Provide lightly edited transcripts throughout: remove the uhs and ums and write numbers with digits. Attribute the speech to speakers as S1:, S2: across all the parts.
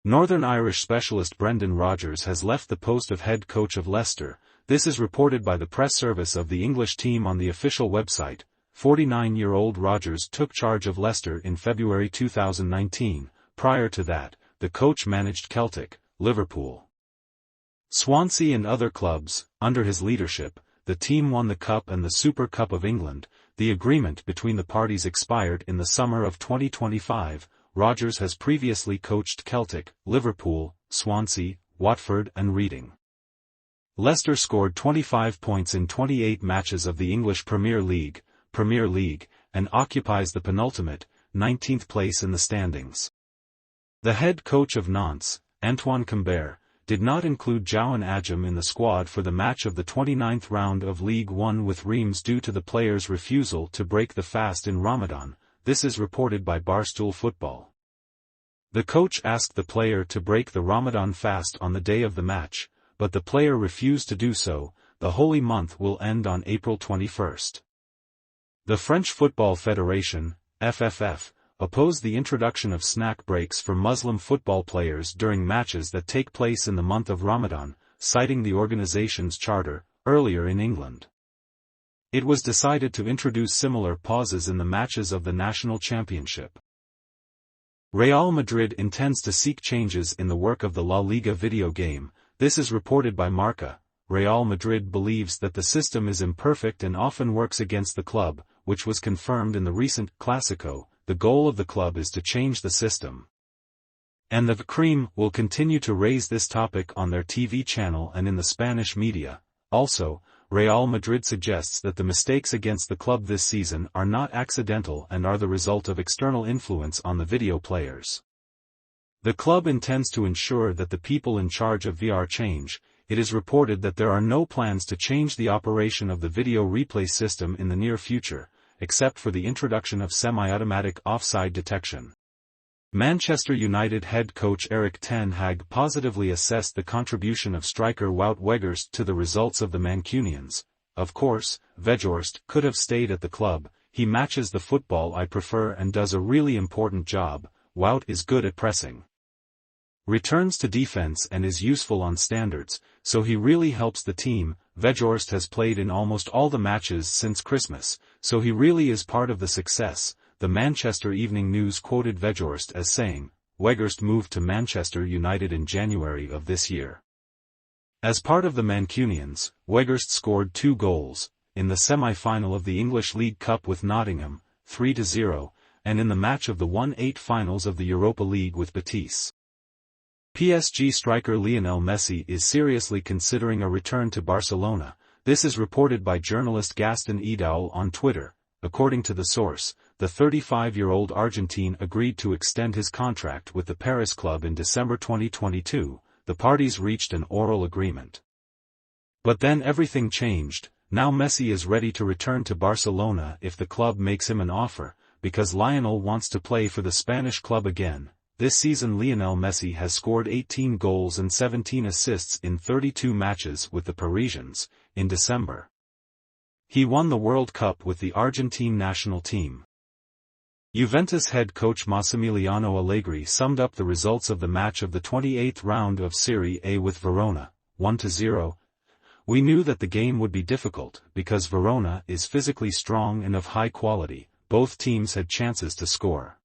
S1: Northern Irish specialist Brendan Rodgers has left the post of head coach of Leicester. This is reported by the press service of the English team on the official website. 49-year-old Rodgers took charge of Leicester in February 2019. Prior to that, the coach managed Celtic, Liverpool, Swansea and other clubs. Under his leadership, the team won the Cup and the Super Cup of England. The agreement between the parties expired in the summer of 2025. Rodgers has previously coached Celtic, Liverpool, Swansea, Watford and Reading. Leicester scored 25 points in 28 matches of the English Premier League, and occupies the penultimate, 19th place in the standings. The head coach of Nantes, Antoine Cambert, did not include João Ajam in the squad for the match of the 29th round of League One with Reims due to the player's refusal to break the fast in Ramadan. This is reported by Barstool Football. The coach asked the player to break the Ramadan fast on the day of the match, but the player refused to do so. The holy month will end on April 21st. The French Football Federation, FFF, opposed the introduction of snack breaks for Muslim football players during matches that take place in the month of Ramadan, citing the organization's charter. Earlier in England, it was decided to introduce similar pauses in the matches of the national championship. Real Madrid intends to seek changes in the work of the La Liga video game. This is reported by Marca. Real Madrid believes that the system is imperfect and often works against the club, which was confirmed in the recent Clásico. The goal of the club is to change the system. And the Cream will continue to raise this topic on their TV channel and in the Spanish media. Also, Real Madrid suggests that the mistakes against the club this season are not accidental and are the result of external influence on the video players. The club intends to ensure that the people in charge of VR change. It is reported that there are no plans to change the operation of the video replay system in the near future, except for the introduction of semi-automatic offside detection. Manchester United head coach Erik ten Hag positively assessed the contribution of striker Wout Weghorst to the results of the Mancunians. Of course, Weghorst could have stayed at the club. He matches the football I prefer and does a really important job. Wout is good at pressing, returns to defense and is useful on standards, so he really helps the team. Weghorst has played in almost all the matches since Christmas, so he really is part of the success. The Manchester Evening News quoted Weghorst as saying, Weghorst moved to Manchester United in January of this year. As part of the Mancunians, Weghorst scored 2 goals, in the semi-final of the English League Cup with Nottingham, 3-0, and in the match of the 1/8 finals of the Europa League with Betis. PSG striker Lionel Messi is seriously considering a return to Barcelona. This is reported by journalist Gaston Edoul on Twitter. According to the source, the 35-year-old Argentine agreed to extend his contract with the Paris club in December 2022. The parties reached an oral agreement. But then everything changed. Now Messi is ready to return to Barcelona if the club makes him an offer, because Lionel wants to play for the Spanish club again. This season Lionel Messi has scored 18 goals and 17 assists in 32 matches with the Parisians. In December, he won the World Cup with the Argentine national team. Juventus head coach Massimiliano Allegri summed up the results of the match of the 28th round of Serie A with Verona, 1-0. We knew that the game would be difficult, because Verona is physically strong and of high quality. Both teams had chances to score.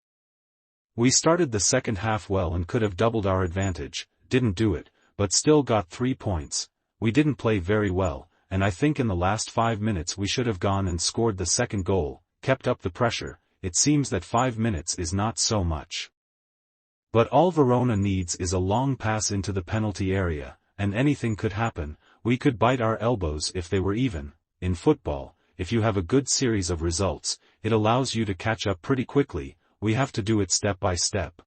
S1: We started the second half well and could have doubled our advantage, didn't do it, but still got 3 points. We didn't play very well, and I think in the last 5 minutes we should have gone and scored the second goal, kept up the pressure. It seems that 5 minutes is not so much. But all Verona needs is a long pass into the penalty area, and anything could happen. We could bite our elbows if they were even. In football, if you have a good series of results, it allows you to catch up pretty quickly. We have to do it step by step.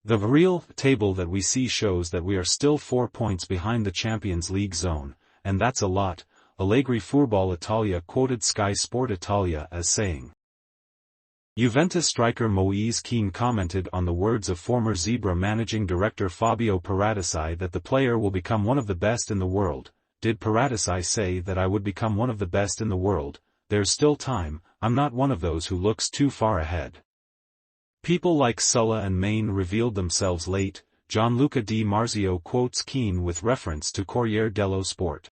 S1: The real table that we see shows that we are still 4 points behind the Champions League zone, and that's a lot. Allegri Furball Italia quoted Sky Sport Italia as saying. Juventus striker Moise Kean commented on the words of former Zebra managing director Fabio Paratici that the player will become one of the best in the world. Did Paratici say that I would become one of the best in the world? There's still time. I'm not one of those who looks too far ahead. People like Sulla and Maine revealed themselves late. Gianluca Di Marzio quotes Keane with reference to Corriere dello Sport.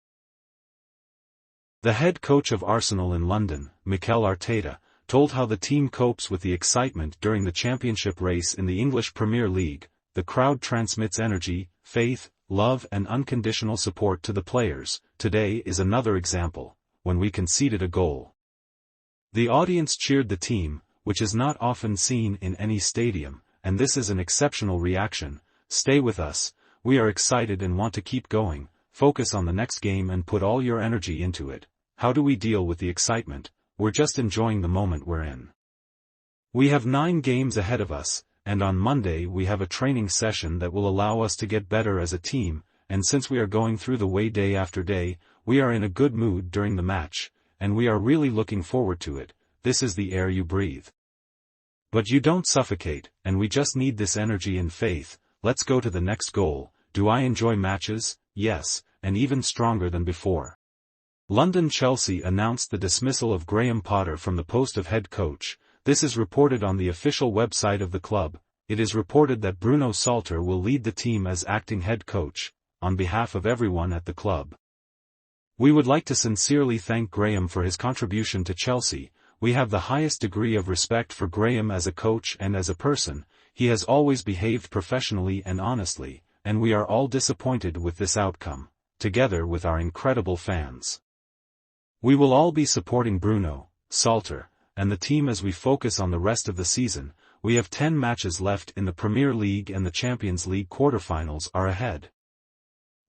S1: The head coach of Arsenal in London, Mikel Arteta, told how the team copes with the excitement during the championship race in the English Premier League. The crowd transmits energy, faith, love and unconditional support to the players. Today is another example, when we conceded a goal. The audience cheered the team, which is not often seen in any stadium, and this is an exceptional reaction. Stay with us, we are excited and want to keep going. Focus on the next game and put all your energy into it. How do we deal with the excitement? We're just enjoying the moment we're in. We have 9 games ahead of us, and on Monday we have a training session that will allow us to get better as a team, and since we are going through the way day after day, we are in a good mood during the match, and we are really looking forward to it. This is the air you breathe. But you don't suffocate, and we just need this energy and faith. Let's go to the next goal. Do I enjoy matches? Yes, and even stronger than before. London Chelsea announced the dismissal of Graham Potter from the post of head coach. This is reported on the official website of the club. It is reported that Bruno Salter will lead the team as acting head coach, on behalf of everyone at the club. We would like to sincerely thank Graham for his contribution to Chelsea. We have the highest degree of respect for Graham as a coach and as a person. He has always behaved professionally and honestly, and we are all disappointed with this outcome, together with our incredible fans. We will all be supporting Bruno, Salter, and the team as we focus on the rest of the season. We have 10 matches left in the Premier League and the Champions League quarterfinals are ahead.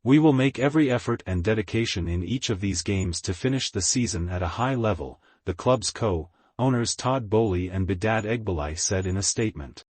S1: We will make every effort and dedication in each of these games to finish the season at a high level, the club's co-owners Todd Boehly and Behdad Eghbali said in a statement.